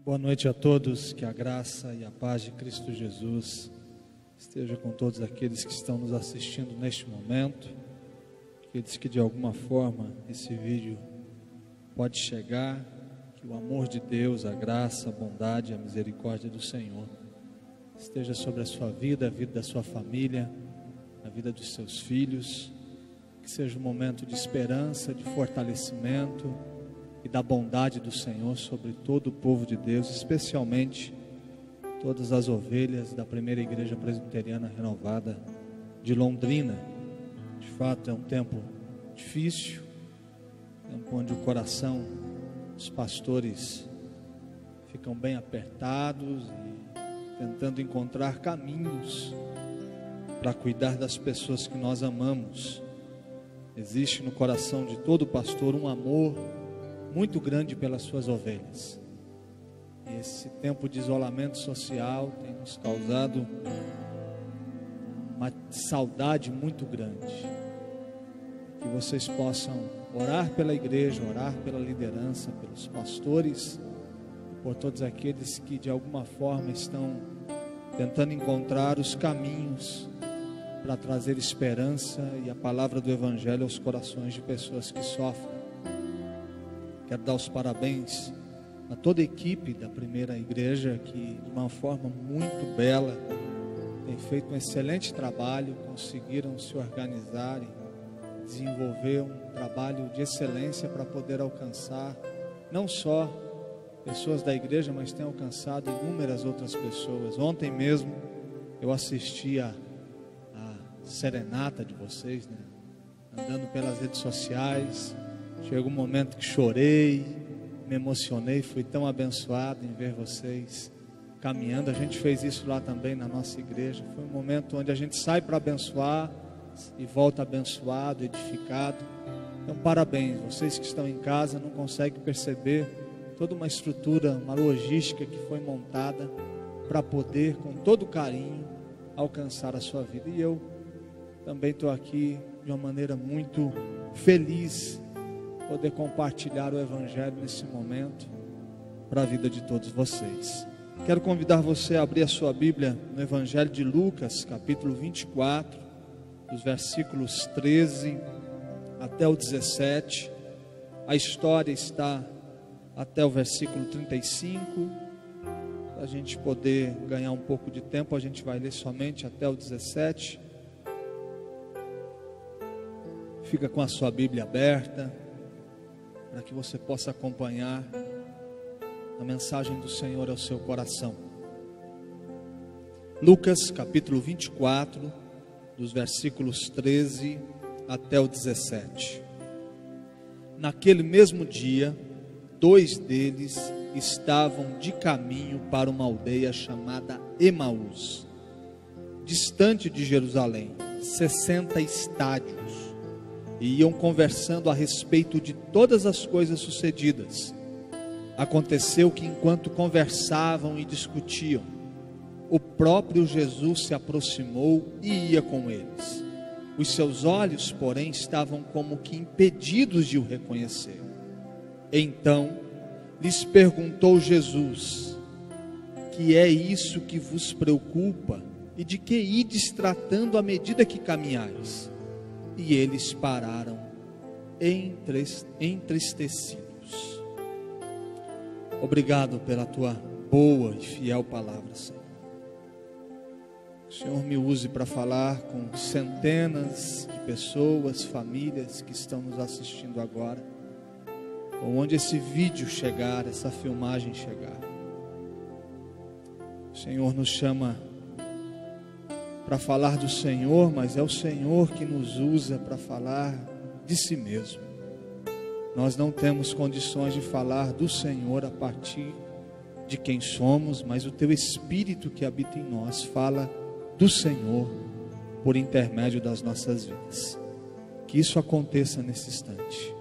Boa noite a todos, que a graça e a paz de Cristo Jesus esteja com todos aqueles que estão nos assistindo neste momento, aqueles que de alguma forma esse vídeo pode chegar, que o amor de Deus, a graça, a bondade e a misericórdia do Senhor esteja sobre a sua vida, a vida da sua família, a vida dos seus filhos, que seja um momento de esperança, de fortalecimento e da bondade do Senhor sobre todo o povo de Deus, especialmente todas as ovelhas da primeira igreja presbiteriana renovada de Londrina. De fato é um tempo difícil, tempo onde o coração dos pastores ficam bem apertados e tentando encontrar caminhos para cuidar das pessoas que nós amamos. Existe no coração de todo pastor um amor muito grande pelas suas ovelhas. E esse tempo de isolamento social tem nos causado uma saudade muito grande. Que vocês possam orar pela igreja, orar pela liderança, pelos pastores, e por todos aqueles que de alguma forma estão tentando encontrar os caminhos para trazer esperança e a palavra do Evangelho aos corações de pessoas que sofrem. Quero dar os parabéns a toda a equipe da primeira igreja que de uma forma muito bela tem feito um excelente trabalho, conseguiram se organizar e desenvolver um trabalho de excelência para poder alcançar não só pessoas da igreja, mas tem alcançado inúmeras outras pessoas. Ontem mesmo eu assisti a serenata de vocês, né? Andando pelas redes sociais. Chegou um momento que chorei, me emocionei, fui tão abençoado em ver vocês caminhando. A gente fez isso lá também na nossa igreja. Foi um momento onde a gente sai para abençoar e volta abençoado, edificado. Então parabéns, vocês que estão em casa não conseguem perceber toda uma estrutura, uma logística que foi montada para poder com todo carinho alcançar a sua vida. E eu também estou aqui de uma maneira muito feliz poder compartilhar o Evangelho nesse momento para a vida de todos vocês. Quero convidar você a abrir a sua Bíblia no Evangelho de Lucas, capítulo 24, dos versículos 13 até o 17. A história está até o versículo 35. Para a gente poder ganhar um pouco de tempo, a gente vai ler somente até o 17. Fica com a sua Bíblia aberta, para que você possa acompanhar a mensagem do Senhor ao seu coração. Lucas capítulo 24, dos versículos 13 até o 17. Naquele mesmo dia, 2 deles estavam de caminho para uma aldeia chamada Emaús, distante de Jerusalém, 60 estádios. E iam conversando a respeito de todas as coisas sucedidas. Aconteceu que enquanto conversavam e discutiam, o próprio Jesus se aproximou e ia com eles. Os seus olhos, porém, estavam como que impedidos de o reconhecer. Então, lhes perguntou Jesus: que é isso que vos preocupa? E de que ides tratando à medida que caminhais? E eles pararam entristecidos. Obrigado pela tua boa e fiel palavra, Senhor. O Senhor me use para falar com centenas de pessoas, famílias que estão nos assistindo agora, ou onde esse vídeo chegar, essa filmagem chegar. O Senhor nos chama para falar do Senhor, mas é o Senhor que nos usa para falar de si mesmo. Nós não temos condições de falar do Senhor a partir de quem somos, mas o teu Espírito que habita em nós fala do Senhor por intermédio das nossas vidas. Que isso aconteça nesse instante.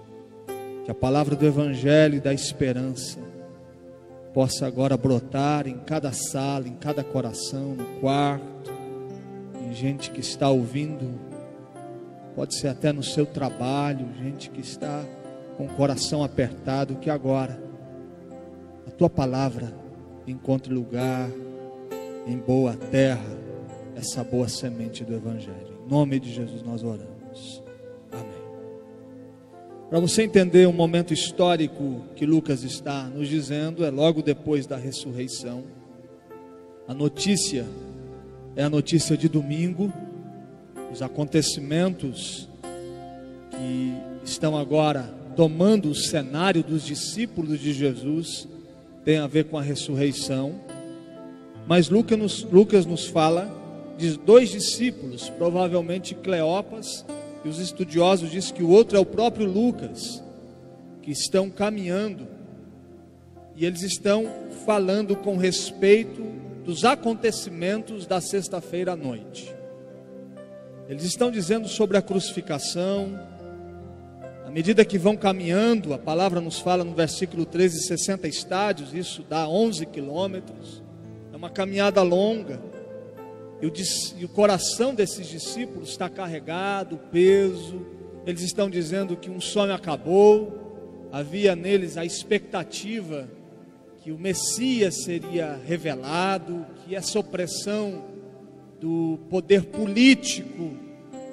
Que a palavra do Evangelho e da esperança possa agora brotar em cada sala, em cada coração, no quarto, gente que está ouvindo, pode ser até no seu trabalho, gente que está com o coração apertado, que agora a tua palavra encontre lugar em boa terra, essa boa semente do Evangelho. Em nome de Jesus nós oramos. Amém. Para você entender o momento histórico que Lucas está nos dizendo, é logo depois da ressurreição. A notícia é a notícia de domingo. Os acontecimentos que estão agora tomando o cenário dos discípulos de Jesus têm a ver com a ressurreição. Mas Lucas nos fala de dois discípulos, provavelmente Cleopas, e os estudiosos dizem que o outro é o próprio Lucas, que estão caminhando, e eles estão falando com respeito dos acontecimentos da sexta-feira à noite. Eles estão dizendo sobre a crucificação. À medida que vão caminhando, a palavra nos fala no versículo 13, 60 estádios, isso dá 11 quilômetros, é uma caminhada longa, e o coração desses discípulos está carregado, peso. Eles estão dizendo que um sonho acabou, havia neles a expectativa que o Messias seria revelado, que essa opressão do poder político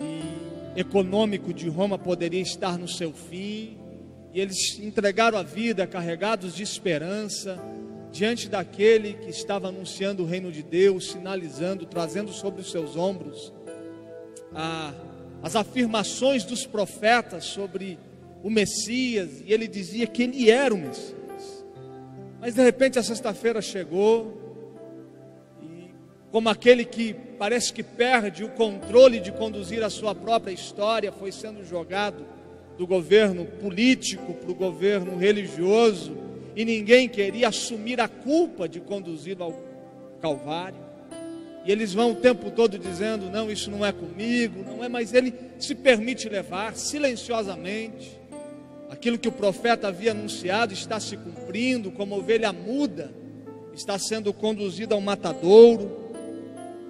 e econômico de Roma poderia estar no seu fim, e eles entregaram a vida carregados de esperança, diante daquele que estava anunciando o reino de Deus, sinalizando, trazendo sobre os seus ombros as afirmações dos profetas sobre o Messias, e ele dizia que ele era o Messias. Mas de repente a sexta-feira chegou, e como aquele que parece que perde o controle de conduzir a sua própria história, foi sendo jogado do governo político para o governo religioso, e ninguém queria assumir a culpa de conduzi-lo ao Calvário. E eles vão o tempo todo dizendo: não, isso não é comigo, não é. Mas ele se permite levar silenciosamente. Aquilo que o profeta havia anunciado está se cumprindo, como ovelha muda, está sendo conduzida ao matadouro.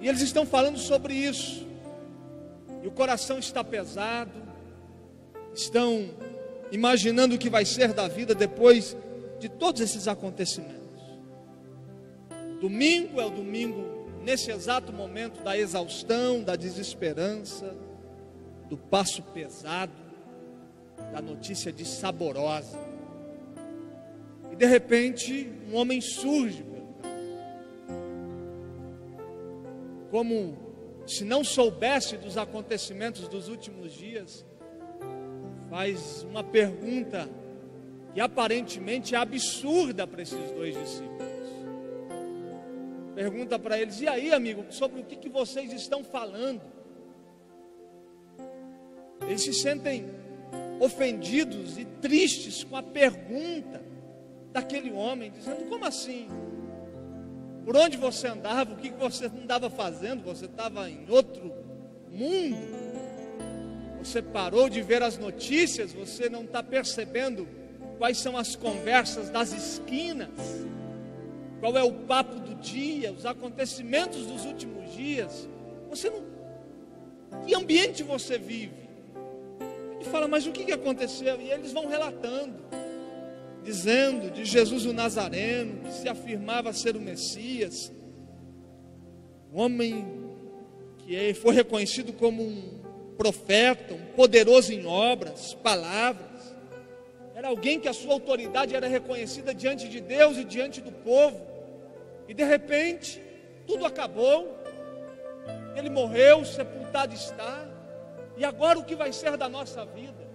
E eles estão falando sobre isso, e o coração está pesado, estão imaginando o que vai ser da vida depois de todos esses acontecimentos. Domingo é o domingo, nesse exato momento da exaustão, da desesperança, do passo pesado, da notícia dissaborosa. E de repente, um homem surge, como se não soubesse dos acontecimentos dos últimos dias, faz uma pergunta que aparentemente é absurda para esses dois discípulos. Pergunta para eles: e aí, amigo, sobre o que vocês estão falando? Eles se sentem ofendidos e tristes com a pergunta daquele homem, dizendo: como assim? Por onde você andava? O que você andava fazendo? Você estava em outro mundo? Você parou de ver as notícias? Você não está percebendo quais são as conversas das esquinas? Qual é o papo do dia? Os acontecimentos dos últimos dias? Você não... Que ambiente você vive? E fala: mas o que aconteceu? E eles vão relatando, dizendo de Jesus o Nazareno, que se afirmava ser o Messias, um homem que foi reconhecido como um profeta, um poderoso em obras, palavras. Era alguém que a sua autoridade era reconhecida diante de Deus e diante do povo. E de repente, tudo acabou. Ele morreu, sepultado está. E agora o que vai ser da nossa vida?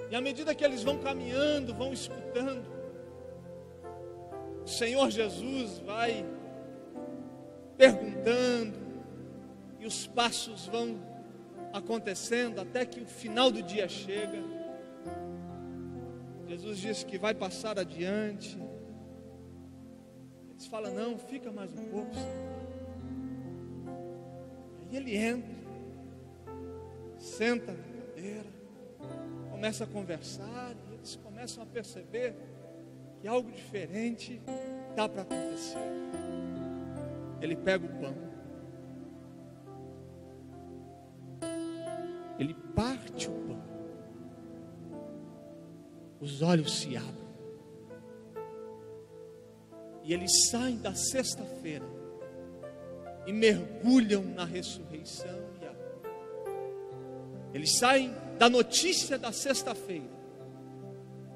E à medida que eles vão caminhando, vão escutando, o Senhor Jesus vai perguntando, e os passos vão acontecendo até que o final do dia chega. Jesus diz que vai passar adiante. Eles falam: não, fica mais um pouco, Senhor. E ele entra, senta na cadeira, começa a conversar, e eles começam a perceber que algo diferente está para acontecer. Ele pega o pão, ele parte o pão, os olhos se abrem, E eles saem da sexta-feira e mergulham na ressurreição e a vida. Eles saem da notícia da sexta-feira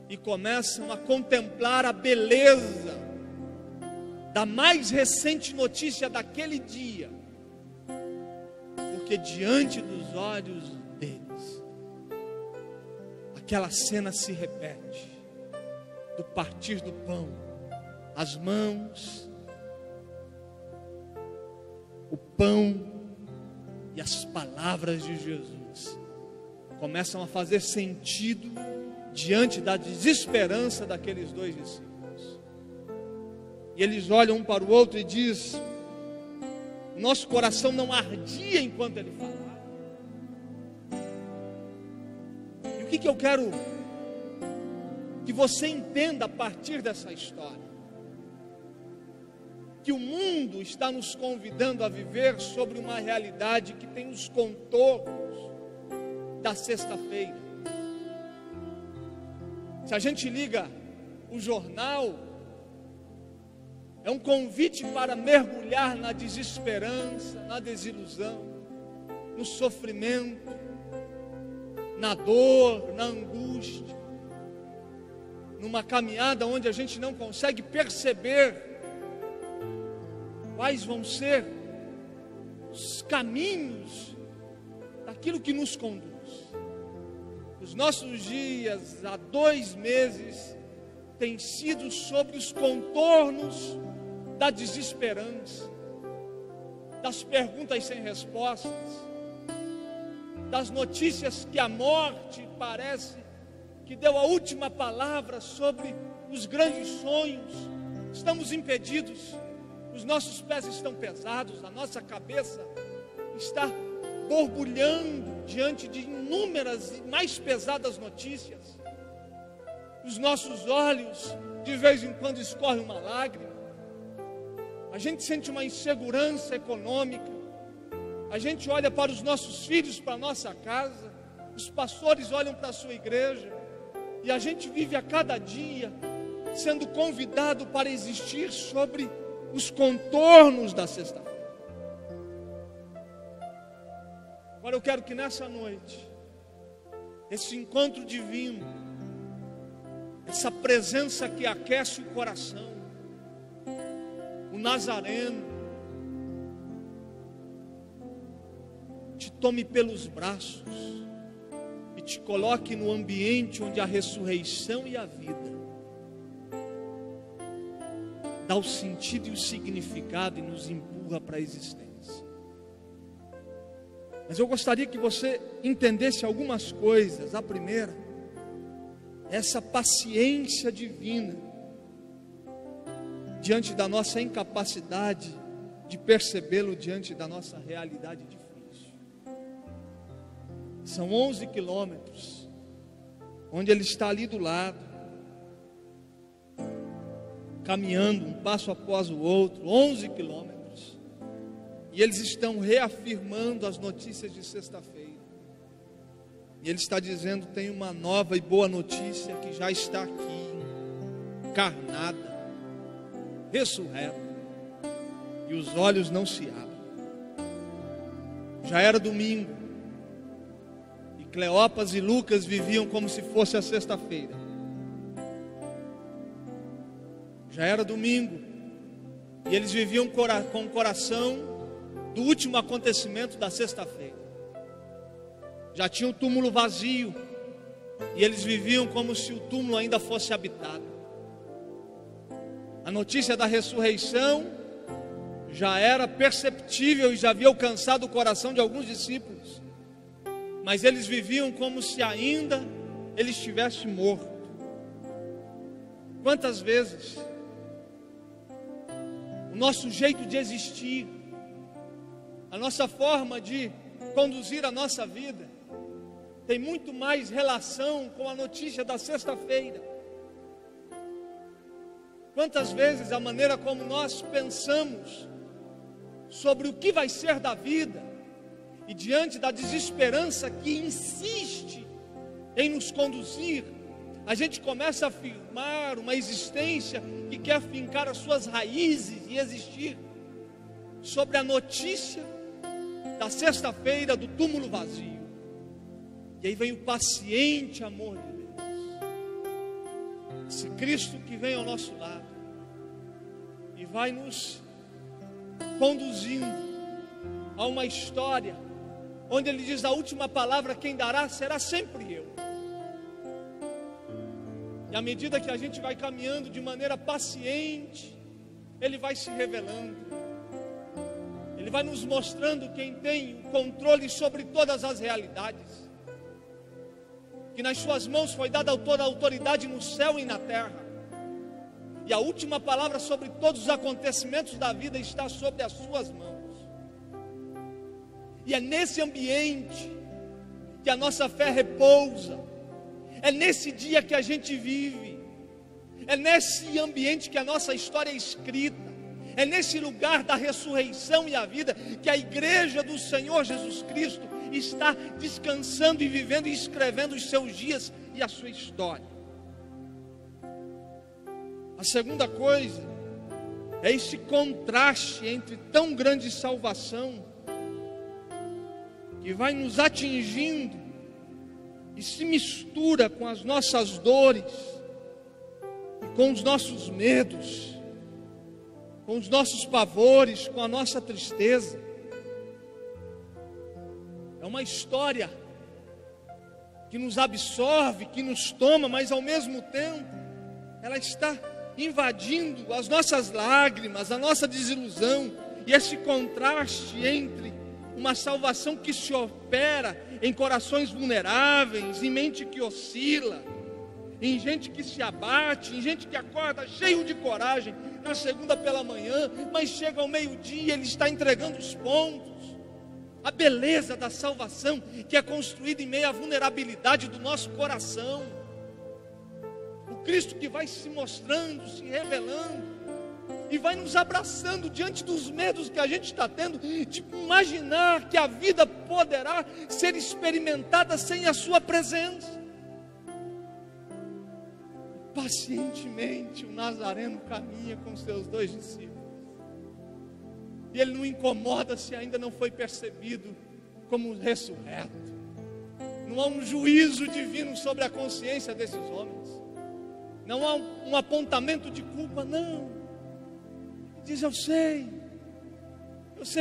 e começam a contemplar a beleza da mais recente notícia daquele dia, porque diante dos olhos deles, aquela cena se repete, do partir do pão, as mãos, o pão e as palavras de Jesus começam a fazer sentido diante da desesperança daqueles dois discípulos. E eles olham um para o outro e dizem: nosso coração não ardia enquanto ele falava. E o que eu quero que você entenda a partir dessa história? Que o mundo está nos convidando a viver sobre uma realidade que tem os contornos da sexta-feira. Se a gente liga o jornal, é um convite para mergulhar na desesperança, na desilusão, no sofrimento, na dor, na angústia, numa caminhada onde a gente não consegue perceber quais vão ser os caminhos daquilo que nos conduz. Os nossos dias, há 2 meses, têm sido sobre os contornos da desesperança, das perguntas sem respostas, das notícias que a morte parece que deu a última palavra sobre os grandes sonhos. Estamos impedidos, os nossos pés estão pesados, a nossa cabeça está borbulhando diante de inúmeras e mais pesadas notícias. Os nossos olhos, de vez em quando, escorre uma lágrima. A gente sente uma insegurança econômica. A gente olha para os nossos filhos, para a nossa casa. Os pastores olham para a sua igreja. E a gente vive a cada dia sendo convidado para existir sobre os contornos da sexta-feira. Agora eu quero que nessa noite, esse encontro divino, essa presença que aquece o coração, o Nazareno, te tome pelos braços e te coloque no ambiente onde a ressurreição e a vida dá o sentido e o significado e nos empurra para a existência. Mas eu gostaria que você entendesse algumas coisas. A primeira, essa paciência divina diante da nossa incapacidade de percebê-lo diante da nossa realidade difícil. São 11 quilômetros, onde ele está ali do lado, caminhando um passo após o outro, 11 quilômetros. E eles estão reafirmando as notícias de sexta-feira. E ele está dizendo: tem uma nova e boa notícia que já está aqui, encarnada, ressurreta, e os olhos não se abrem. Já era domingo, e Cleopas e Lucas viviam como se fosse a sexta-feira. Já era domingo, e eles viviam com o coração do último acontecimento da sexta-feira. Já tinha o túmulo vazio, e eles viviam como se o túmulo ainda fosse habitado. A notícia da ressurreição já era perceptível e já havia alcançado o coração de alguns discípulos, mas eles viviam como se ainda ele estivesse morto. Quantas vezes o nosso jeito de existir, a nossa forma de conduzir a nossa vida, tem muito mais relação com a notícia da sexta-feira. Quantas vezes a maneira como nós pensamos sobre o que vai ser da vida, e diante da desesperança que insiste em nos conduzir a gente começa a afirmar uma existência que quer fincar as suas raízes e existir sobre a notícia da sexta-feira do túmulo vazio. E aí vem o paciente amor de Deus, esse Cristo que vem ao nosso lado e vai nos conduzindo a uma história onde ele diz: a última palavra quem dará será sempre eu. E à medida que a gente vai caminhando de maneira paciente, ele vai se revelando, ele vai nos mostrando quem tem o controle sobre todas as realidades, que nas suas mãos foi dada toda a autoridade no céu e na terra, e a última palavra sobre todos os acontecimentos da vida está sobre as suas mãos. E é nesse ambiente que a nossa fé repousa, é nesse dia que a gente vive, é nesse ambiente que a nossa história é escrita, é nesse lugar da ressurreição e a vida que a igreja do Senhor Jesus Cristo está descansando e vivendo e escrevendo os seus dias e a sua história. A segunda coisa é esse contraste entre tão grande salvação que vai nos atingindo e se mistura com as nossas dores, com os nossos medos, com os nossos pavores, com a nossa tristeza. É uma história que nos absorve, que nos toma, mas ao mesmo tempo ela está invadindo as nossas lágrimas, a nossa desilusão, e esse contraste entre uma salvação que se opera em corações vulneráveis, em mente que oscila, em gente que se abate, em gente que acorda cheio de coragem na segunda pela manhã, mas chega ao meio-dia ele está entregando os pontos. A beleza da salvação que é construída em meio à vulnerabilidade do nosso coração. O Cristo que vai se mostrando, se revelando e vai nos abraçando diante dos medos que a gente está tendo, de imaginar que a vida poderá ser experimentada sem a sua presença. Pacientemente o Nazareno caminha com seus 2 discípulos, e ele não incomoda se ainda não foi percebido como ressurreto. Não há um juízo divino sobre a consciência desses homens, não há um apontamento de culpa, não. Diz: eu sei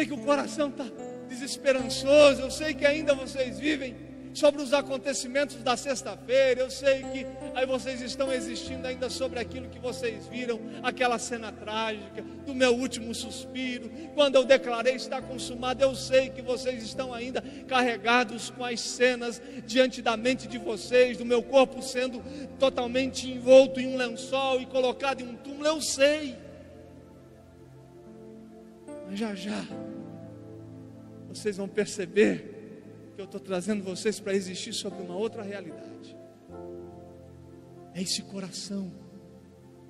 que o coração está desesperançoso, eu sei que ainda vocês vivem sobre os acontecimentos da sexta-feira, eu sei que aí vocês estão existindo ainda sobre aquilo que vocês viram, aquela cena trágica do meu último suspiro, quando eu declarei está consumado. Eu sei que vocês estão ainda carregados com as cenas diante da mente de vocês, do meu corpo sendo totalmente envolto em um lençol e colocado em um túmulo. Eu sei, mas já vocês vão perceber que eu estou trazendo vocês para existir sobre uma outra realidade. É esse coração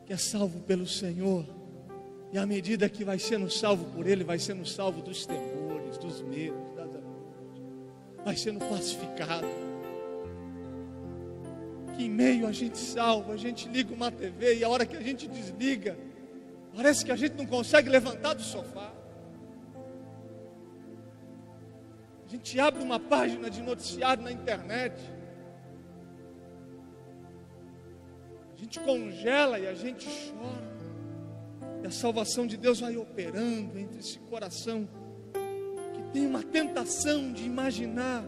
que é salvo pelo Senhor, e à medida que vai sendo salvo por Ele, vai sendo salvo dos temores, dos medos, das angústias, vai sendo pacificado. Que em meio a gente salva, a gente liga uma TV e a hora que a gente desliga, parece que a gente não consegue levantar do sofá. A gente abre uma página de noticiário na internet, a gente congela e a gente chora, e a salvação de Deus vai operando entre esse coração que tem uma tentação de imaginar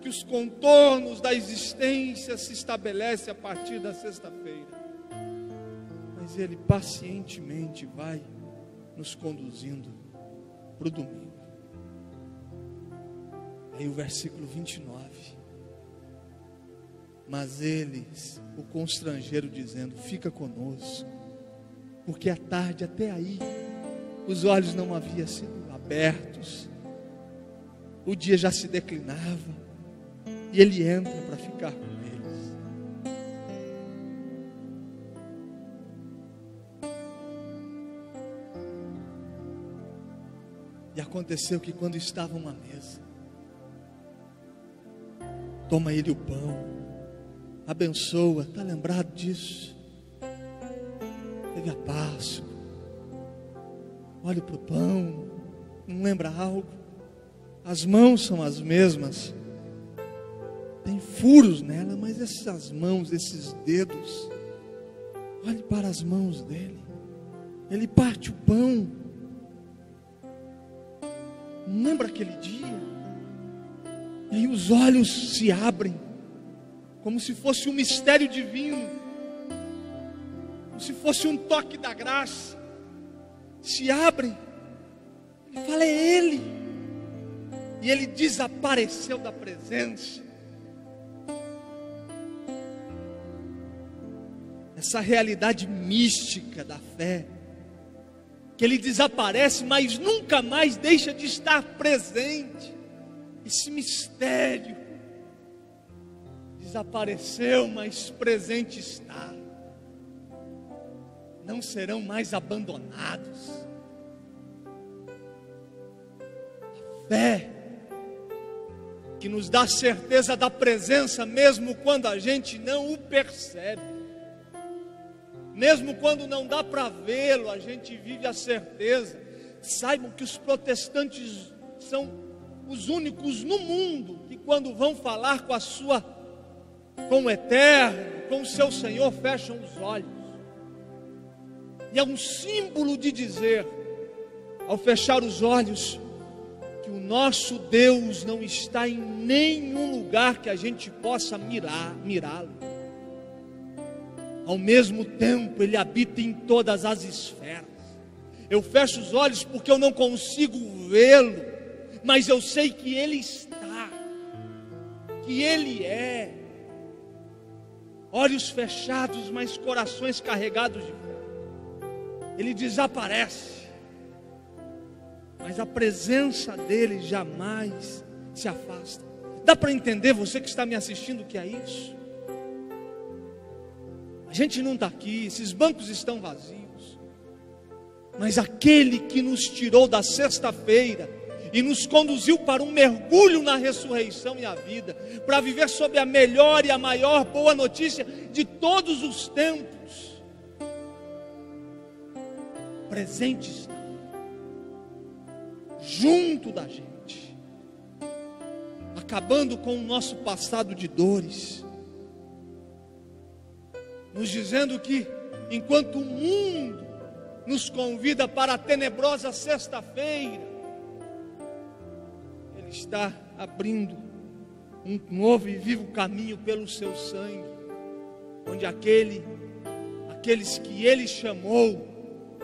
que os contornos da existência se estabelecem a partir da sexta-feira, mas ele pacientemente vai nos conduzindo para o domingo. Aí o versículo 29, mas eles o constrangeram dizendo: fica conosco, porque à tarde até aí os olhos não haviam sido abertos, o dia já se declinava, e ele entra para ficar com eles. E aconteceu que quando estavam à mesa, toma ele o pão, abençoa. Está lembrado disso? Teve a Páscoa. Olhe para o pão. Não lembra algo? As mãos são as mesmas. Tem furos nela, mas essas mãos, esses dedos, olhe para as mãos dele. Ele parte o pão. Não lembra aquele dia? E aí os olhos se abrem, como se fosse um mistério divino, como se fosse um toque da graça. Se abrem. Ele fala, é Ele. E ele desapareceu da presença. Essa realidade mística da fé, que ele desaparece, mas nunca mais deixa de estar presente. Esse mistério desapareceu, mas presente está. Não serão mais abandonados. A fé que nos dá certeza da presença, mesmo quando a gente não o percebe. Mesmo quando não dá para vê-lo, a gente vive a certeza. Saibam que os protestantes são os únicos no mundo que, quando vão falar com o Eterno, com o seu Senhor, fecham os olhos. E é um símbolo de dizer, ao fechar os olhos, que o nosso Deus não está em nenhum lugar que a gente possa mirá-lo. Ao mesmo tempo, Ele habita em todas as esferas. Eu fecho os olhos porque eu não consigo vê-lo, mas eu sei que Ele está, que Ele é. Olhos fechados, mas corações carregados de fé. Ele desaparece, mas a presença dEle jamais se afasta. Dá para entender, você que está me assistindo, o que é isso? A gente não está aqui, esses bancos estão vazios, mas aquele que nos tirou da sexta-feira e nos conduziu para um mergulho na ressurreição e a vida, para viver sob a melhor e a maior boa notícia de todos os tempos, presente está, junto da gente, acabando com o nosso passado de dores, nos dizendo que, enquanto o mundo nos convida para a tenebrosa sexta-feira, Ele está abrindo um novo e vivo caminho pelo seu sangue, onde aqueles que Ele chamou,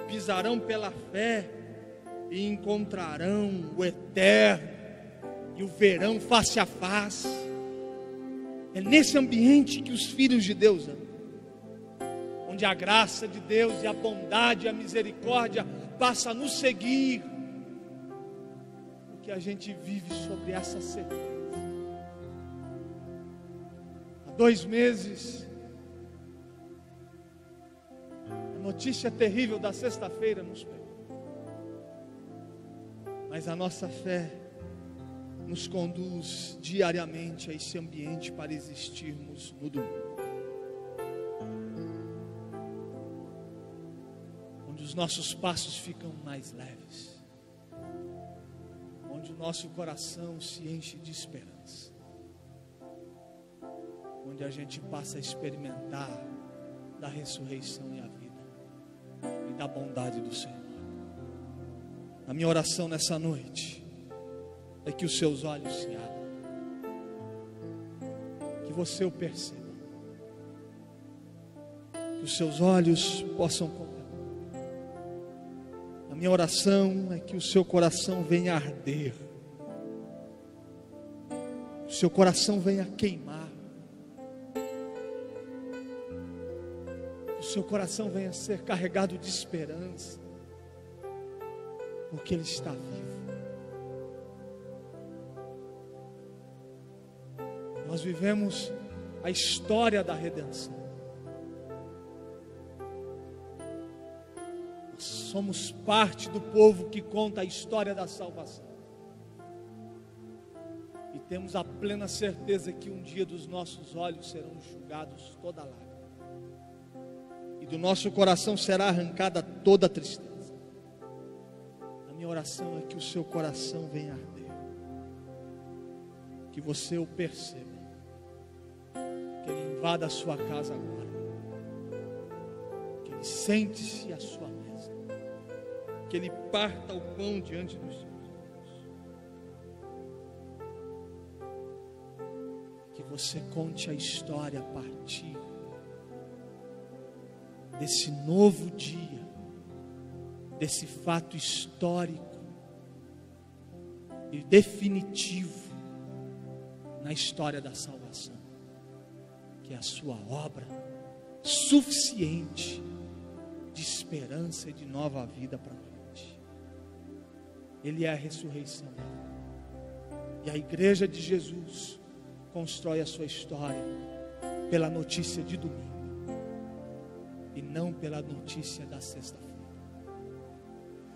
pisarão pela fé e encontrarão o Eterno, e o verão face a face. É nesse ambiente que os filhos de Deus andam, onde a graça de Deus e a bondade e a misericórdia passa a nos seguir, porque a gente vive sobre essa certeza. Há 2 meses, a notícia terrível da sexta-feira nos pegou, mas a nossa fé nos conduz diariamente a esse ambiente para existirmos no domingo, onde os nossos passos ficam mais leves, onde o nosso coração se enche de esperança, onde a gente passa a experimentar da ressurreição e a vida e da bondade do Senhor. A minha oração nessa noite é que os seus olhos se abram, que você o perceba, que os seus olhos possam contemplar. A minha oração é que o seu coração venha arder, o seu coração venha queimar, o seu coração venha ser carregado de esperança, porque Ele está vivo. Nós vivemos a história da redenção. Nós somos parte do povo que conta a história da salvação. E temos a plena certeza que um dia dos nossos olhos serão enxugados toda lágrima, e do nosso coração será arrancada toda tristeza. A minha oração é que o seu coração venha arder, que você o perceba, que ele invada a sua casa agora, que ele sente-se à sua mesa, que ele parta o pão diante dos seus olhos, que você conte a história a partir desse novo dia, desse fato histórico e definitivo na história da salvação, que é a sua obra suficiente de esperança e de nova vida para a gente. Ele é a ressurreição, e a igreja de Jesus constrói a sua história pela notícia de domingo e não pela notícia da sexta-feira.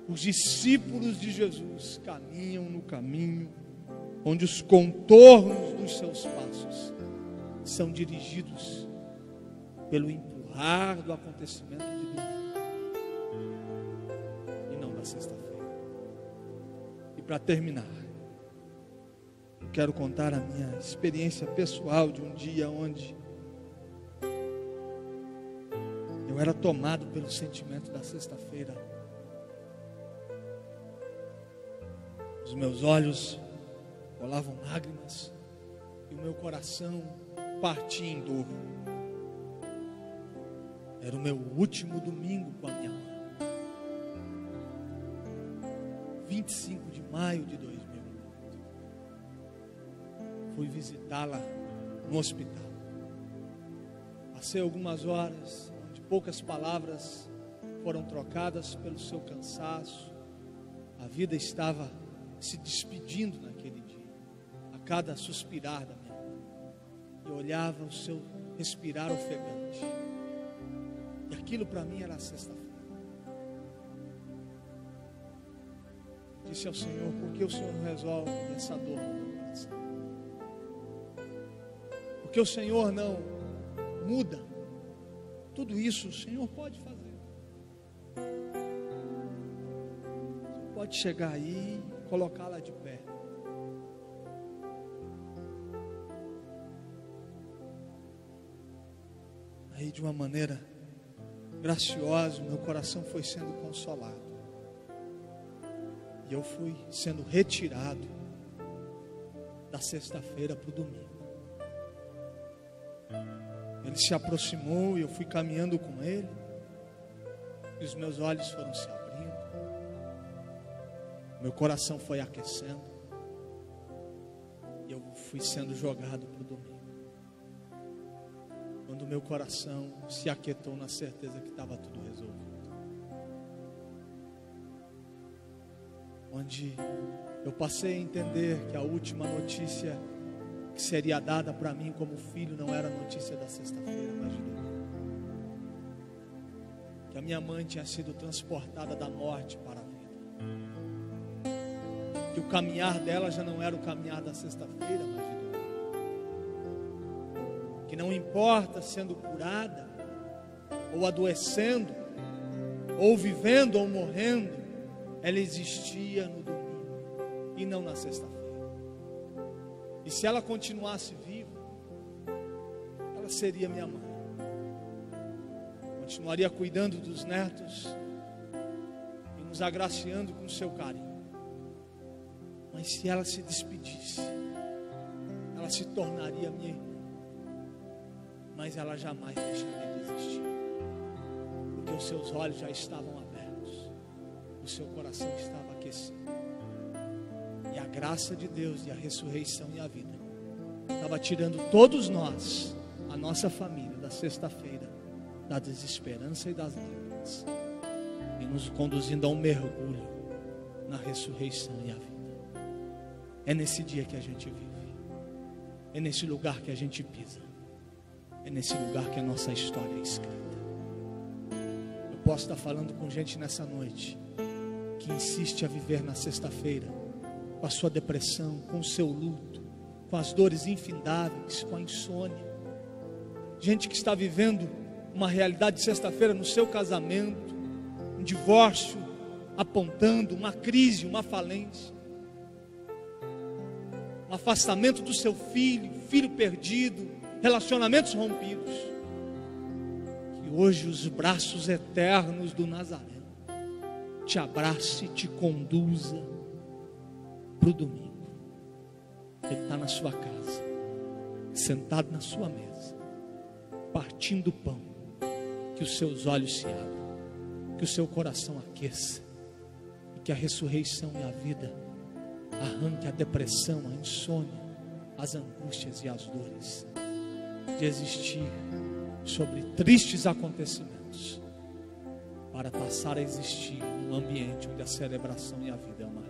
Os discípulos de Jesus caminham no caminho onde os contornos dos seus passos são dirigidos pelo empurrar do acontecimento de domingo e não da sexta-feira. E para terminar, eu quero contar a minha experiência pessoal de um dia onde eu era tomado pelo sentimento da sexta-feira. Os meus olhos rolavam lágrimas e o meu coração partia em dor. Era o meu último domingo com a minha mãe. 25 de maio de 2008. Fui visitá-la no hospital. Passei algumas horas onde poucas palavras foram trocadas pelo seu cansaço. A vida estava se despedindo naquele dia, a cada suspirar da minha mãe. Eu olhava o seu respirar ofegante, e aquilo para mim era a sexta-feira. Disse ao Senhor: por que o Senhor não resolve essa dor no meu coração? Porque o Senhor não muda tudo isso? O Senhor pode fazer. Você pode chegar aí e colocá-la de pé. Aí, de uma maneira graciosa, meu coração foi sendo consolado. E eu fui sendo retirado da sexta-feira para o domingo. Ele se aproximou e eu fui caminhando com ele. E os meus olhos foram se abrindo. Meu coração foi aquecendo. E eu fui sendo jogado para o domingo. Quando meu coração se aquietou na certeza que estava tudo resolvido. Onde eu passei a entender que a última notícia que seria dada para mim como filho não era a notícia da sexta-feira, mas de domingo. Que a minha mãe tinha sido transportada da morte para a vida. Que o caminhar dela já não era o caminhar da sexta-feira, mas de domingo. Que não importa sendo curada, ou adoecendo, ou vivendo ou morrendo, ela existia no domingo e não na sexta-feira. E se ela continuasse viva, ela seria minha mãe. Continuaria cuidando dos netos e nos agraciando com seu carinho. Mas se ela se despedisse, ela se tornaria minha irmã. Mas ela jamais deixaria de existir. Porque os seus olhos já estavam abertos. O seu coração estava aquecido. E a graça de Deus e a ressurreição e a vida estava tirando todos nós, a nossa família, da sexta-feira, da desesperança e das lágrimas, e nos conduzindo a um mergulho na ressurreição e a vida. É nesse dia que a gente vive. É nesse lugar que a gente pisa. É nesse lugar que a nossa história é escrita. Eu posso estar falando com gente nessa noite que insiste a viver na sexta-feira, com a sua depressão, com o seu luto, com as dores infindáveis, com a insônia. Gente que está vivendo uma realidade de sexta-feira no seu casamento, um divórcio apontando, uma crise, uma falência, um afastamento do seu filho, filho perdido, relacionamentos rompidos. Que hoje os braços eternos do Nazareno te abrace e te conduza para o domingo. Ele está na sua casa, sentado na sua mesa, partindo o pão. Que os seus olhos se abram, que o seu coração aqueça, e que a ressurreição e a vida arranque a depressão, a insônia, as angústias e as dores de existir sobre tristes acontecimentos, para passar a existir num ambiente onde a celebração e a vida é uma